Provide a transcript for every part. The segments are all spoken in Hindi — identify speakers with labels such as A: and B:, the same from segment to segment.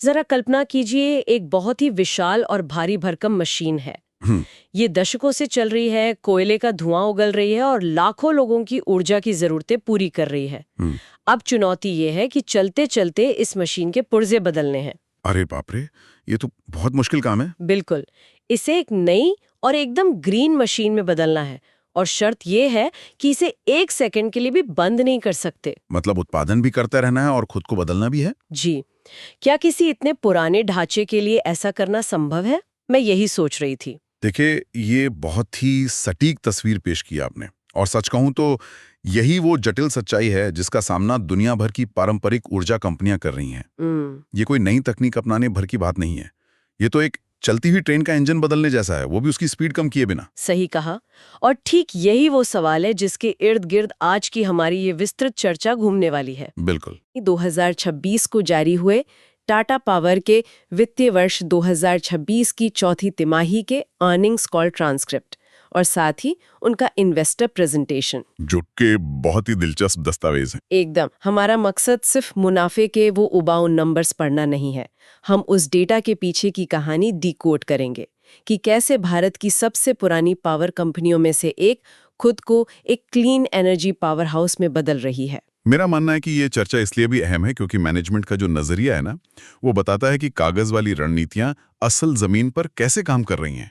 A: जरा कल्पना कीजिए, एक बहुत ही विशाल और भारी भरकम मशीन है।
B: हम्म।
A: ये दशकों से चल रही है, कोयले का धुआं उगल रही है और लाखों लोगों की ऊर्जा की जरूरतें पूरी कर रही है।
B: हम्म।
A: अब चुनौती ये है कि चलते चलते इस मशीन के पुर्जे बदलने हैं।
B: अरे बाप रे, ये तो बहुत मुश्किल काम है।
A: बिल्कुल। इसे एक नई और एकदम ग्रीन मशीन में बदलना है, और शर्त ये है कि इसे 1 सेकंड के लिए भी बंद नहीं कर सकते।
B: मतलब उत्पादन भी करता रहना है और खुद को बदलना भी है।
A: जी। क्या किसी इतने पुराने ढांचे के लिए ऐसा करना संभव है? मैं यही सोच रही थी।
B: देखिए, ये बहुत ही सटीक तस्वीर पेश की आपने। और सच कहूं तो यही वो जटिल सच्चाई है जिसका सामना दुनिया भर की पारंपरिक ऊर्जा कंपनियां कर रही हैं। ये कोई नई तकनीक अपनाने भर की बात नहीं है। ये तो एक चलती हुई ट्रेन का इंजन बदलने जैसा है, वो भी उसकी स्पीड कम किए बिना।
A: सही कहा। और ठीक यही वो सवाल है जिसके इर्द गिर्द आज की हमारी ये विस्तृत चर्चा घूमने वाली है।
B: बिल्कुल।
A: 2026 को जारी हुए टाटा पावर के वित्तीय वर्ष 2026 की चौथी तिमाही के अर्निंग्स कॉल ट्रांसक्रिप्ट और साथ ही उनका इन्वेस्टर प्रेजेंटेशन,
B: जो कि बहुत ही दिलचस्प दस्तावेज है।
A: एकदम हमारा मकसद सिर्फ मुनाफे के वो उबाऊ नंबर्स पढ़ना नहीं है। हम उस डेटा के पीछे की कहानी डिकोड करेंगे कि कैसे भारत की सबसे पुरानी पावर कंपनियों में से एक खुद को एक क्लीन एनर्जी पावर हाउस में बदल रही है।
B: मेरा मानना है कि ये चर्चा इसलिए भी अहम है क्योंकि मैनेजमेंट का जो नजरिया है ना, वो बताता है कि कागज वाली रणनीतियां असल जमीन पर कैसे काम कर रही हैं।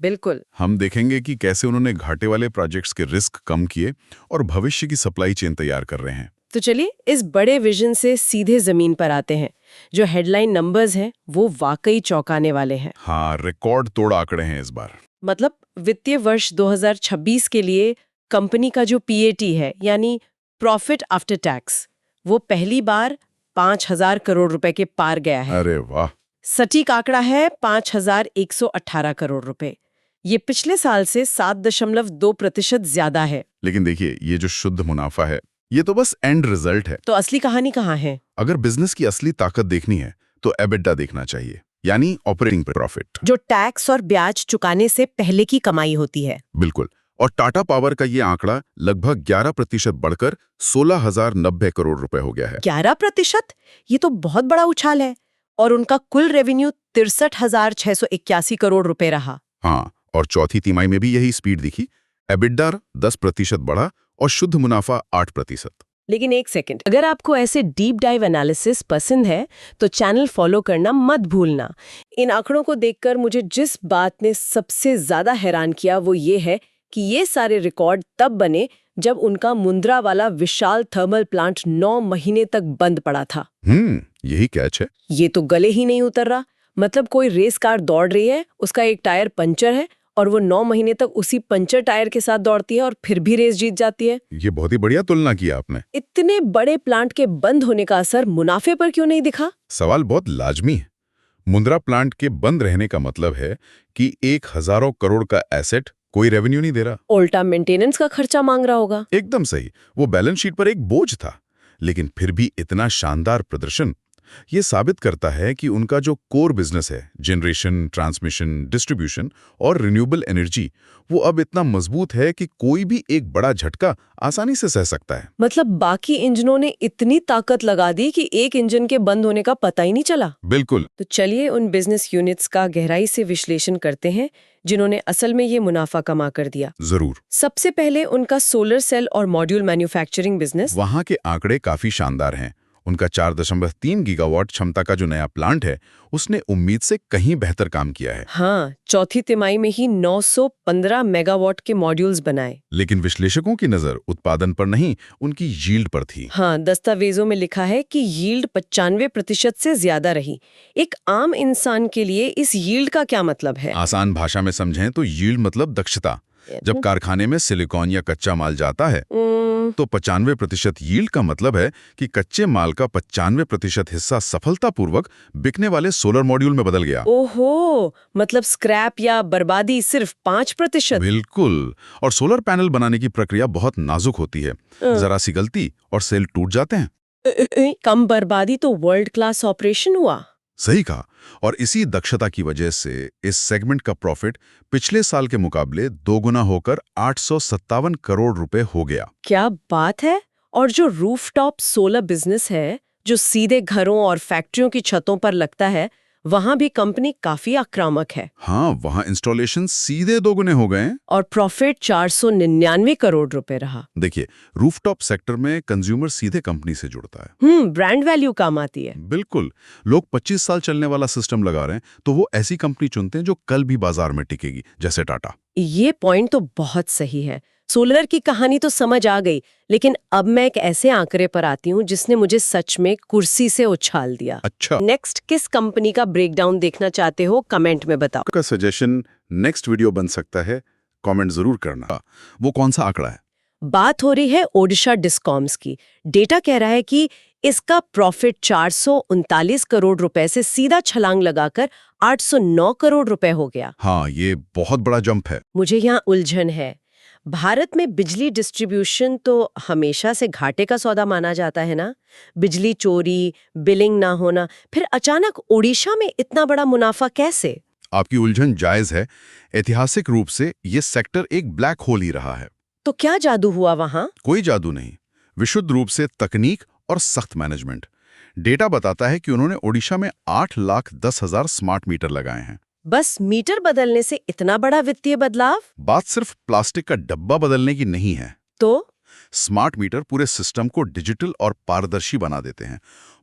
A: बिल्कुल।
B: हम देखेंगे कि कैसे उन्होंने घाटे वाले प्रोजेक्ट्स के रिस्क कम किए और भविष्य की सप्लाई चेन तैयार कर रहे हैं।
A: तो चलिए इस बड़े विजन से सीधे जमीन पर आते हैं। जो हेडलाइन नंबर्स हैं वो वाकई चौंकाने वाले हैं।
B: हाँ, रिकॉर्ड तोड़ आंकड़े हैं इस बार।
A: मतलब वित्तीय वर्ष 2026 के लिए कंपनी का जो पीएटी है, यानी प्रॉफिट आफ्टर टैक्स, वो पहली बार 5,000 करोड़ रुपए के पार गया है।
B: अरे वाह!
A: सटीक आंकड़ा है 5,118 करोड़ रुपए। ये पिछले साल से 7.2% ज्यादा है।
B: लेकिन देखिए, ये जो शुद्ध मुनाफा है, ये तो बस एंड रिजल्ट है।
A: तो असली कहानी कहाँ है?
B: अगर बिजनेस की असली ताकत देखनी है तो एबिटा देखना चाहिए, यानी ऑपरेटिंग प्रॉफिट,
A: जो टैक्स और ब्याज चुकाने से पहले की कमाई होती है।
B: बिल्कुल। और टाटा पावर का ये आंकड़ा लगभग 11% बढ़कर 16,090 करोड़ रुपए हो गया है।
A: 11%? ये तो बहुत बड़ा उछाल है। और उनका कुल रेवेन्यू 63,681 करोड़ रुपए रहा।
B: हाँ, और चौथी तिमाही में भी यही स्पीड दिखी। एबिटा 10% बढ़ा और शुद्ध मुनाफा 8%।
A: लेकिन एक सेकंड, अगर आपको ऐसे डीप डाइव एनालिसिस पसंद है तो चैनल फॉलो करना मत भूलना। इन आंकड़ों को देखकर मुझे जिस बात ने सबसे ज्यादा हैरान किया वो ये है कि ये सारे रिकॉर्ड तब बने जब उनका मुंद्रा वाला विशाल थर्मल प्लांट 9 महीने तक बंद पड़ा था।
B: यही कैच है।
A: ये तो गले ही नहीं उतर रहा। मतलब कोई रेस कार दौड़ रही है, उसका एक टायर पंचर है और वो 9 महीने तक उसी पंचर टायर के साथ दौड़ती है और फिर भी रेस जीत जाती है।
B: ये बहुत ही बढ़िया तुलना किया आपने।
A: इतने बड़े प्लांट के बंद होने का असर मुनाफे पर क्यों नहीं दिखा?
B: सवाल बहुत लाजमी है। मुंद्रा प्लांट के बंद रहने का मतलब है कि एक हजारों करोड़ का एसेट कोई रेवेन्यू नहीं दे रहा।
A: उल्टा मेंटेनेंस का खर्चा मांग रहा होगा।
B: एकदम सही। वो बैलेंस शीट पर एक बोझ था। लेकिन फिर भी इतना शानदार प्रदर्शन, ये साबित करता है कि उनका जो कोर बिजनेस है, जनरेशन, ट्रांसमिशन, डिस्ट्रीब्यूशन और रिन्यूएबल एनर्जी, वो अब इतना मजबूत है कि कोई भी एक बड़ा झटका आसानी से सह सकता है।
A: मतलब बाकी इंजनों ने इतनी ताकत लगा दी कि एक इंजन के बंद होने का पता ही नहीं चला।
B: बिल्कुल।
A: तो चलिए उन बिजनेस यूनिट्स का गहराई से विश्लेषण करते हैं जिन्होंने असल में ये मुनाफा कमा कर दिया।
B: जरूर।
A: सबसे पहले उनका सोलर सेल और मॉड्यूल मैन्युफैक्चरिंग बिजनेस।
B: वहां के आंकड़े काफी शानदार हैं। उनका 4.3 गीगावाट क्षमता का जो नया प्लांट है, उसने उम्मीद से कहीं बेहतर काम किया है।
A: हाँ, चौथी तिमाही में ही 915 मेगावाट के मॉड्यूल्स बनाए।
B: लेकिन विश्लेषकों की नजर उत्पादन पर नहीं, उनकी यील्ड पर थी।
A: हाँ, दस्तावेजों में लिखा है कि यील्ड 95% से ज्यादा रही। एक आम इंसान के लिए इस यील्ड का क्या मतलब है?
B: आसान भाषा में समझें तो यील्ड मतलब दक्षता। जब कारखाने में सिलिकॉन या कच्चा माल जाता है तो 95% यील्ड का मतलब है कि कच्चे माल का 95% हिस्सा सफलतापूर्वक बिकने वाले सोलर मॉड्यूल में बदल गया।
A: ओहो, मतलब स्क्रैप या बर्बादी सिर्फ 5%।
B: बिल्कुल। और सोलर पैनल बनाने की प्रक्रिया बहुत नाजुक होती है। जरा सी गलती और सेल टूट जाते हैं।
A: कम बर्बादी तो वर्ल्ड क्लास ऑपरेशन हुआ।
B: सही कहा। और इसी दक्षता की वजह से इस सेगमेंट का प्रॉफिट पिछले साल के मुकाबले 2 गुना होकर 857 करोड़ रुपए हो गया।
A: क्या बात है। और जो रूफटॉप सोलर बिजनेस है जो सीधे घरों और फैक्ट्रियों की छतों पर लगता है, वहां भी कंपनी काफी आक्रामक है
B: हाँ, वहाँ इंस्टॉलेशन सीधे दोगुने हो गए हैं।
A: और प्रॉफिट 499 करोड़ रुपए रहा।
B: देखिए, रूफटॉप सेक्टर में कंज्यूमर सीधे कंपनी से जुड़ता है।
A: ब्रांड वैल्यू काम आती है।
B: बिल्कुल। लोग 25 साल चलने वाला सिस्टम लगा रहे हैं, तो वो ऐसी कंपनी चुनते हैं जो कल भी बाजार में टिकेगी, जैसे टाटा।
A: ये पॉइंट तो बहुत सही है। सोलर की कहानी तो समझ आ गई, लेकिन अब मैं एक ऐसे आंकड़े पर आती हूँ जिसने मुझे सच में कुर्सी से उछाल दिया।
B: अच्छा।
A: नेक्स्ट किस कंपनी का ब्रेकडाउन देखना चाहते हो, कमेंट में बताओ।
B: आपका सजेशन नेक्स्ट वीडियो बन सकता है, कमेंट जरूर करना। वो कौन सा आंकड़ा है?
A: बात हो रही है ओडिशा डिस्कॉम्स की। डेटा कह रहा है कि इसका प्रॉफिट 439 करोड़ रुपए से सीधा छलांग लगाकर 809 करोड़ रुपए हो गया।
B: हाँ, ये बहुत बड़ा जंप है।
A: मुझे यहाँ उलझन है। भारत में बिजली डिस्ट्रीब्यूशन तो हमेशा से घाटे का सौदा माना जाता है ना। बिजली चोरी, बिलिंग ना होना, फिर अचानक ओडिशा में इतना बड़ा मुनाफा कैसे?
B: आपकी उलझन जायज है। ऐतिहासिक रूप से ये सेक्टर एक ब्लैक होल ही रहा है।
A: तो क्या जादू हुआ वहां?
B: कोई जादू नहीं, विशुद्ध रूप से तकनीक और सख्त मैनेजमेंट। डेटा बताता है कि उन्होंने ओडिशा में 8,10,000 स्मार्ट मीटर लगाए हैं।
A: बस मीटर बदलने से इतना बड़ा वित्तीय बदलाव?
B: बात सिर्फ प्लास्टिक का डब्बा बदलने की नहीं है।
A: तो
B: स्मार्ट मीटर पूरे सिस्टम को डिजिटल और पारदर्शी बना देते हैं।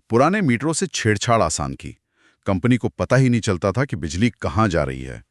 B: पुराने मीटरों से छेड़छाड़ आसान की। कंपनी को पता ही नहीं चलता था कि बिजली कहाँ जा रही है।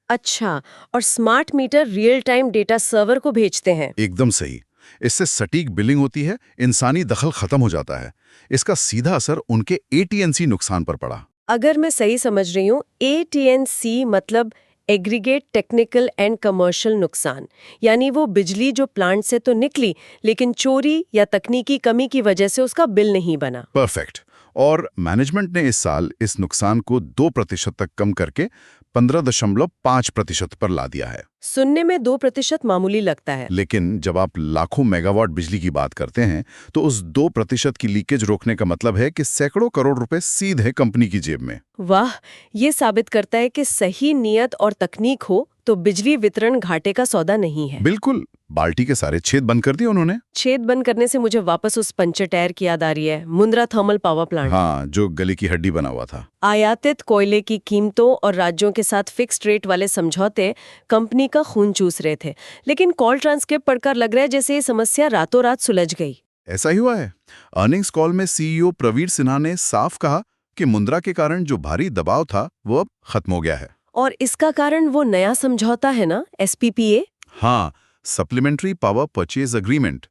A: अच्छा, और smart meter real time data server को भेजते हैं?
B: एकदम सही। इससे सटीक बिलिंग होती है, इंसानी दखल खत्म हो जाता है। इसका सीधा असर उनके एटीएनसी नुकसान पर पड़ा।
A: अगर मैं सही समझ रही हूँ, AT&C मतलब एग्रीगेट टेक्निकल एंड कमर्शियल नुकसान, यानी वो बिजली जो प्लांट से तो निकली, लेकिन चोरी या तकनीकी कमी की वजह से उसका बिल नहीं बना।
B: परफेक्ट। और मैनेजमेंट ने इस साल इस नुकसान को 2% तक कम करके 15.5% पर ला दिया है।
A: सुनने में 2% मामूली लगता है,
B: लेकिन जब आप लाखों मेगावाट बिजली की बात करते हैं, तो उस 2% की लीकेज रोकने का मतलब है कि सैकड़ों करोड़ रुपए सीधे कंपनी की जेब में।
A: वाह, ये साबित करता है कि सही नियत और तकनीक हो तो बिजली वितरण घाटे का सौदा नहीं है।
B: बिल्कुल। बाल्टी के सारे छेद बंद कर दिए उन्होंने।
A: छेद बंद करने से मुझे वापस उस पंचर टायर की याद आ रही है, मुंद्रा थर्मल पावर प्लांट।
B: हाँ, जो गले की हड्डी बना हुआ था।
A: आयातित कोयले की कीमतों और राज्यों के साथ फिक्स्ड रेट वाले समझौते कंपनी का खून चूस रहे थे, लेकिन कॉल ट्रांसक्रिप्ट पढ़कर लग रहा है जैसे ये समस्या रातों रात सुलझ गई।
B: ऐसा ही हुआ है। अर्निंग्स कॉल में सीईओ प्रवीर सिन्हा ने साफ कहा कि मुंद्रा के कारण जो भारी दबाव था वो अब खत्म हो गया है।
A: और इसका कारण वो नया समझौता है ना, SPPA?
B: हाँ, supplementary power purchase agreement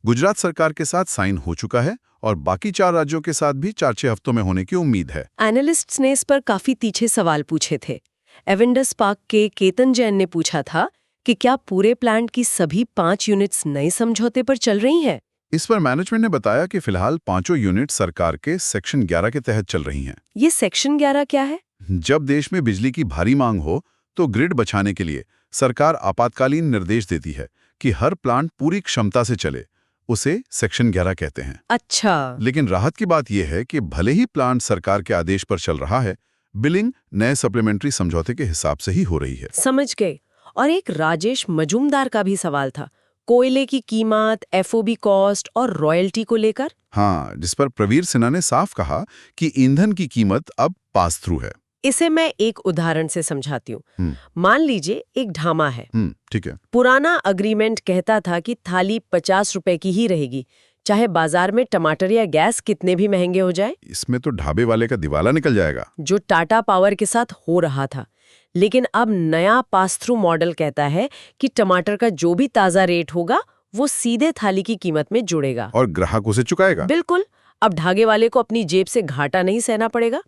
B: Gujarat सरकार के साथ साइन हो चुका है और बाकी 4 राज्यों के साथ भी 4-6 हफ्तों में होने की उम्मीद है।
A: एनालिस्ट्स ने इस पर काफी तीखे सवाल पूछे थे। एवेंडस पार्क के केतन जैन ने पूछा था कि क्या पूरे प्लांट की सभी 5 यूनिट्स नए समझौते पर चल रही हैं?
B: इस पर मैनेजमेंट ने बताया कि फिलहाल 5 यूनिट सरकार के सेक्शन 11 के तहत चल रही हैं।
A: ये सेक्शन 11 क्या है?
B: जब देश में बिजली की भारी मांग हो तो ग्रिड बचाने के लिए सरकार आपातकालीन निर्देश देती है कि हर प्लांट पूरी क्षमता से चले। उसे सेक्शन 11 कहते हैं।
A: अच्छा,
B: लेकिन राहत की बात यह है कि भले ही प्लांट सरकार के आदेश पर चल रहा है, बिलिंग नए सप्लीमेंट्री समझौते के हिसाब से ही हो रही है।
A: समझ गए। और एक राजेश मजूमदार का भी सवाल था, कोयले की कीमत, FOB कॉस्ट और रॉयल्टी को लेकर।
B: हाँ, जिस पर प्रवीर सिन्हा ने साफ कहा कि ईंधन की कीमत अब पास थ्रू है।
A: इसे मैं एक उदाहरण से समझाती हूँ। मान लीजिए एक ढाबा है।
B: ठीक है।
A: पुराना अग्रीमेंट कहता था कि थाली 50 रुपए की ही रहेगी, चाहे बाजार में टमाटर या गैस कितने भी महंगे हो जाए।
B: इसमें तो ढाबे वाले का दिवाला निकल जाएगा।
A: जो टाटा पावर के साथ हो रहा था। लेकिन अब नया पास थ्रू मॉडल कहता है कि टमाटर का जो भी ताजा रेट होगा वो सीधे थाली की कीमत में जुड़ेगा
B: और ग्राहक उसे चुकाएगा।
A: बिल्कुल। अब ढागे वाले को अपनी जेब से घाटा नहीं सहना पड़ेगा।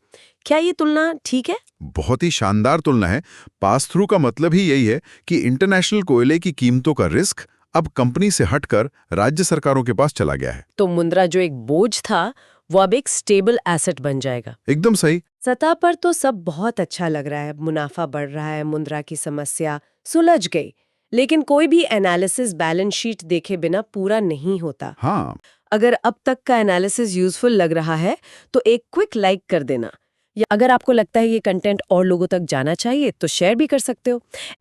A: क्या ये तुलना ठीक है?
B: बहुत ही शानदार तुलना है। पास थ्रू का मतलब ही यही है कि इंटरनेशनल कोयले की कीमतों का रिस्क अब कंपनी से हटकर राज्य सरकारों के पास चला गया है।
A: तो मुंद्रा जो एक बोझ था वो अब एक स्टेबल एसेट बन जाएगा।
B: एकदम सही।
A: सतह पर तो सब बहुत अच्छा लग रहा है, मुनाफा बढ़ रहा है, मुंद्रा की समस्या सुलझ गई। लेकिन कोई भी एनालिसिस बैलेंस शीट देखे बिना पूरा नहीं होता।
B: हाँ,
A: अगर अब तक का एनालिसिस यूजफुल लग रहा है तो एक क्विक लाइक कर देना, या अगर आपको लगता है ये कंटेंट और लोगों तक जाना चाहिए तो शेयर भी कर सकते हो।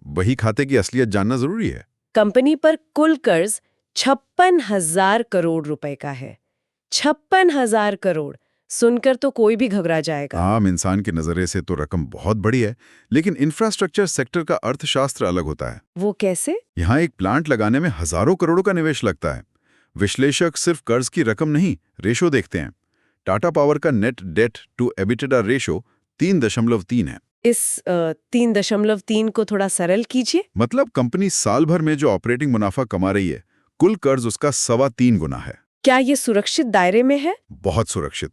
B: वही खाते की असलियत जानना जरूरी है।
A: कंपनी पर कुल कर्ज 56,000 करोड़ रुपए का है। 56,000 करोड़। सुनकर तो कोई भी घबरा जाएगा।
B: आम इंसान के नजरिए से तो रकम बहुत बड़ी है, लेकिन इंफ्रास्ट्रक्चर सेक्टर का अर्थशास्त्र अलग होता है।
A: वो कैसे?
B: यहाँ एक प्लांट लगाने में हजारों करोड़ों का निवेश लगता है। विश्लेषक सिर्फ कर्ज की रकम नहीं, रेशो देखते हैं। टाटा पावर का नेट डेट टू एबिटेडा रेशो 3.3 है।
A: इस 3.3 को थोड़ा सरल कीजिए।
B: मतलब कंपनी साल भर में जो ऑपरेटिंग मुनाफा कमा रही है, कुल कर्ज उसका 3.25 गुना है।
A: क्या ये सुरक्षित दायरे में है?
B: बहुत सुरक्षित।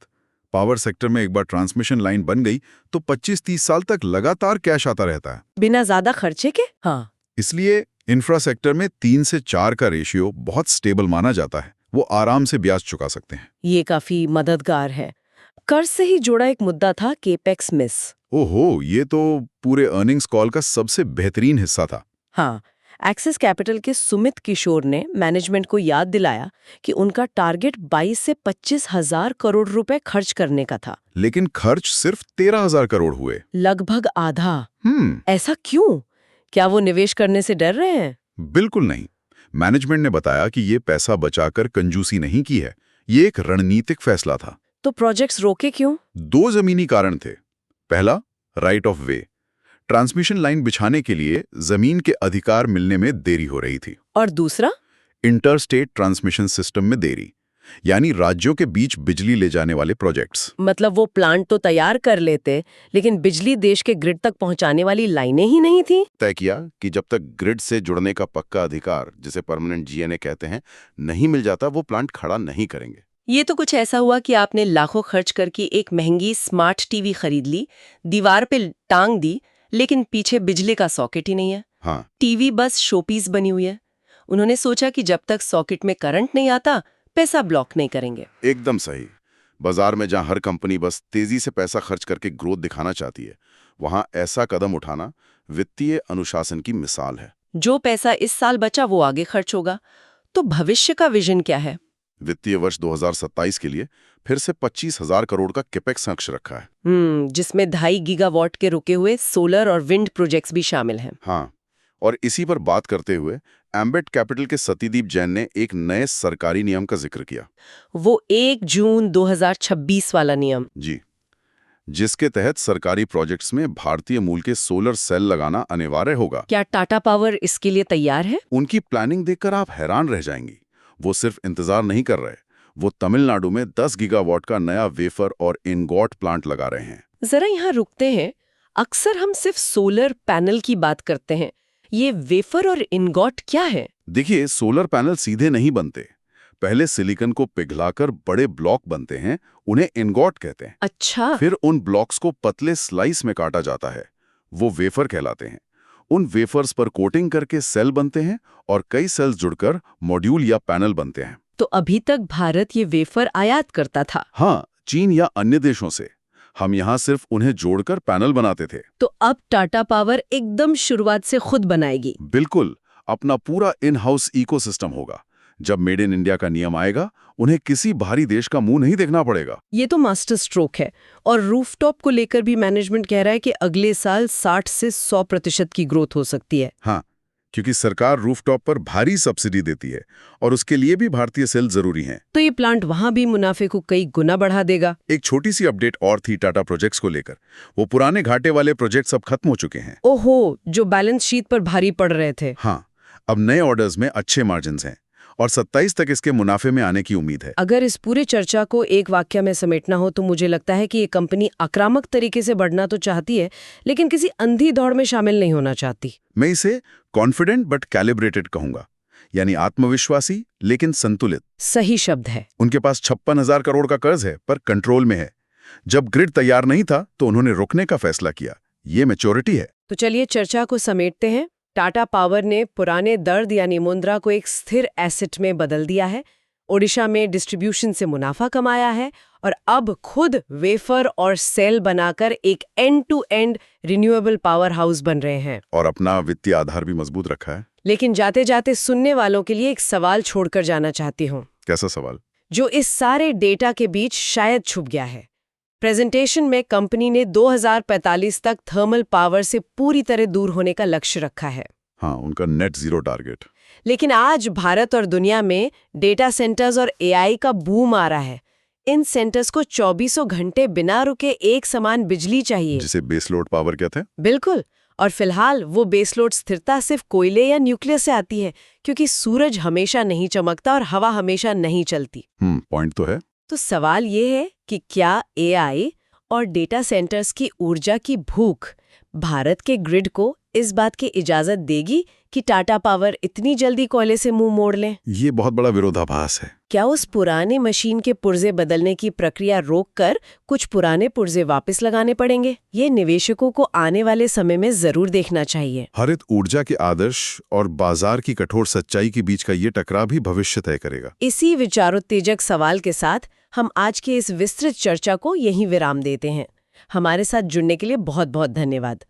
B: पावर सेक्टर में एक बार ट्रांसमिशन लाइन बन गई तो 25-30 साल तक लगातार कैश आता रहता है,
A: बिना ज्यादा खर्चे के। हाँ,
B: इसलिए इंफ्रा सेक्टर में 3 से 4 का रेशियो बहुत स्टेबल माना जाता है। वो आराम से ब्याज चुका सकते हैं।
A: ये काफी मददगार है। कर्ज से ही जुड़ा एक मुद्दा था केपेक्स मिस।
B: ओहो, ये तो पूरे अर्निंग्स कॉल का सबसे बेहतरीन हिस्सा था।
A: हाँ, एक्सिस कैपिटल के सुमित किशोर ने मैनेजमेंट को याद दिलाया कि उनका टारगेट 22 से 25 हजार करोड़ रुपए खर्च करने का था।
B: लेकिन खर्च सिर्फ 13,000 करोड़ हुए।
A: लगभग आधा। ऐसा क्यों? क्या वो निवेश करने से डर रहे हैं?
B: बिल्कुल नहीं। मैनेजमेंट ने बताया कि ये पैसा बचाकर कंजूसी नहीं की है, ये एक रणनीतिक फैसला था।
A: तो प्रोजेक्ट्स रोके क्यों?
B: 2 जमीनी कारण थे। पहला, right of way. Transmission line बिछाने के लिए जमीन के अधिकार मिलने में देरी हो रही थी।
A: और दूसरा,
B: इंटरस्टेट ट्रांसमिशन सिस्टम में देरी, यानी राज्यों के बीच बिजली ले जाने वाले प्रोजेक्ट्स।
A: मतलब वो प्लांट तो तैयार कर लेते, लेकिन बिजली देश के ग्रिड तक पहुंचाने वाली लाइनें ही नहीं थी।
C: तय किया कि जब तक ग्रिड से जुड़ने का पक्का अधिकार, जिसे परमानेंट जीएनए कहते हैं, नहीं मिल जाता, वो प्लांट खड़ा नहीं करेंगे।
A: ये तो कुछ ऐसा हुआ कि आपने लाखों खर्च करके एक महंगी स्मार्ट टीवी खरीद ली, दीवार पे टांग दी, लेकिन पीछे बिजली का सॉकेट ही नहीं है।
C: हाँ,
A: टीवी बस शोपीस बनी हुई है। उन्होंने सोचा कि जब तक सॉकेट में करंट नहीं आता, पैसा ब्लॉक नहीं करेंगे।
C: एकदम सही। बाजार में जहां हर कंपनी बस तेजी से पैसा खर्च करके ग्रोथ दिखाना चाहती है, वहां ऐसा कदम उठाना वित्तीय अनुशासन की मिसाल है।
A: जो पैसा इस साल बचा वो आगे खर्च होगा। तो भविष्य का विजन क्या है?
C: वित्तीय वर्ष 2027 के लिए फिर से 25,000 करोड़ का कैपेक्स लक्ष्य रखा है।
A: जिसमें 2.5 गीगावाट के रुके हुए सोलर और विंड प्रोजेक्ट्स भी शामिल हैं।
C: हाँ, और इसी पर बात करते हुए एम्बेट कैपिटल के सतीदीप जैन ने एक नए सरकारी नियम का जिक्र किया।
A: वो 1 जून 2026 वाला नियम।
C: जी, जिसके तहत सरकारी प्रोजेक्ट्स में भारतीय मूल के सोलर सेल लगाना अनिवार्य होगा।
A: क्या टाटा पावर इसके लिए तैयार है?
C: उनकी प्लानिंग देखकर आप हैरान रह जाएंगी। वो सिर्फ इंतजार नहीं कर रहे, वो तमिलनाडु में 10 गीगावाट का नया वेफर और इनगॉट प्लांट लगा रहे हैं।
A: जरा यहाँ रुकते हैं। अक्सर हम सिर्फ सोलर पैनल की बात करते हैं, ये वेफर और इनगॉट क्या है?
C: देखिए, सोलर पैनल सीधे नहीं बनते। पहले सिलिकॉन को पिघलाकर बड़े ब्लॉक बनते हैं, उन्हें इनगॉट कहते हैं।
A: अच्छा।
C: फिर उन ब्लॉक्स को पतले स्लाइस में काटा जाता है, वो वेफर कहलाते हैं। उन वेफर्स पर कोटिंग करके सेल बनते हैं और कई सेल्स जुड़कर मॉड्यूल या पैनल बनते हैं।
A: तो अभी तक भारत ये वेफर आयात करता था?
C: हाँ, चीन या अन्य देशों से। हम यहाँ सिर्फ उन्हें जोड़कर पैनल बनाते थे।
A: तो अब टाटा पावर एकदम शुरुआत से खुद बनाएगी?
C: बिल्कुल, अपना पूरा इन हाउस इकोसिस्टम होगा। जब मेड इन इंडिया का नियम आएगा, उन्हें किसी बाहरी देश का मुंह नहीं देखना पड़ेगा।
A: ये तो मास्टर स्ट्रोक है। और रूफटॉप को लेकर भी मैनेजमेंट कह रहा है कि अगले साल 60 से 100% की ग्रोथ हो सकती है।
B: हाँ, क्योंकि सरकार रूफटॉप पर भारी सब्सिडी देती है और उसके लिए भी भारतीय सेल जरूरी हैं।
A: तो ये प्लांट वहां भी मुनाफे को कई गुना बढ़ा देगा।
B: एक छोटी सी अपडेट और थी टाटा प्रोजेक्ट्स को लेकर। वो पुराने घाटे वाले प्रोजेक्ट्स अब खत्म हो चुके हैं।
A: ओहो, जो बैलेंस शीट पर भारी पड़ रहे थे।
B: हाँ, अब नए ऑर्डर्स में अच्छे मार्जिन्स हैं और 27 तक इसके मुनाफे में आने की उम्मीद है।
A: अगर इस पूरे चर्चा को एक वाक्य में समेटना हो तो मुझे लगता है कि ये कंपनी आक्रामक तरीके से बढ़ना तो चाहती है, लेकिन किसी अंधी दौड़ में शामिल नहीं होना चाहती।
B: मैं इसे कॉन्फिडेंट बट कैलिब्रेटेड कहूंगा, यानी आत्मविश्वासी लेकिन संतुलित।
A: सही शब्द है।
B: उनके पास 56,000 करोड़ का कर्ज है, पर कंट्रोल में है। जब ग्रिड तैयार नहीं था तो उन्होंने रुकने का फैसला किया। ये मैच्योरिटी है।
A: तो चलिए चर्चा को समेटते हैं। टाटा पावर ने पुराने दर्द यानी मुंद्रा को एक स्थिर एसेट में बदल दिया है, ओडिशा में डिस्ट्रीब्यूशन से मुनाफा कमाया है और अब खुद वेफर और सेल बनाकर एक end to end renewable power house बन रहे हैं।
B: और अपना वित्तीय आधार भी मजबूत रखा है।
A: लेकिन जाते जाते सुनने वालों के लिए एक सवाल छोड़कर जाना चाहती हूँ,
B: कैसा सवाल?
A: जो इस सारे डेटा के बीच शायद छुप गया है। प्रेजेंटेशन में कंपनी ने 2045 तक थर्मल पावर से पूरी तरह दूर होने का लक्ष्य रखा है।
B: हाँ, उनका नेट जीरो टारगेट।
A: लेकिन आज भारत और दुनिया में डेटा सेंटर्स और एआई का बूम आ रहा है। इन सेंटर्स को 2400 घंटे बिना रुके एक समान बिजली चाहिए।
C: जिसे बेस लोड पावर कहते हैं।
A: बिल्कुल। और फिलहाल वो बेसलोड स्थिरता सिर्फ कोयले या न्यूक्लियर से आती है, क्योंकि सूरज हमेशा नहीं चमकता और हवा हमेशा नहीं चलती।
C: पॉइंट तो है।
A: तो सवाल ये है कि क्या एआई और डेटा सेंटर्स की ऊर्जा की भूख भारत के ग्रिड को इस बात की इजाजत देगी कि टाटा पावर इतनी जल्दी कोयले से मुंह मोड़ लें?
C: ये बहुत बड़ा विरोधाभास है।
A: क्या उस पुराने मशीन के पुर्जे बदलने की प्रक्रिया रोककर कुछ पुराने पुर्जे वापस लगाने पड़ेंगे? ये निवेशकों को आने वाले समय में जरूर देखना चाहिए।
C: हरित ऊर्जा के आदर्श और बाजार की कठोर सच्चाई के बीच का ये टकराव भी भविष्य तय करेगा।
A: इसी विचारोत्तेजक सवाल के साथ हम आज की इस विस्तृत चर्चा को यहीं विराम देते हैं। हमारे साथ जुड़ने के लिए बहुत बहुत धन्यवाद।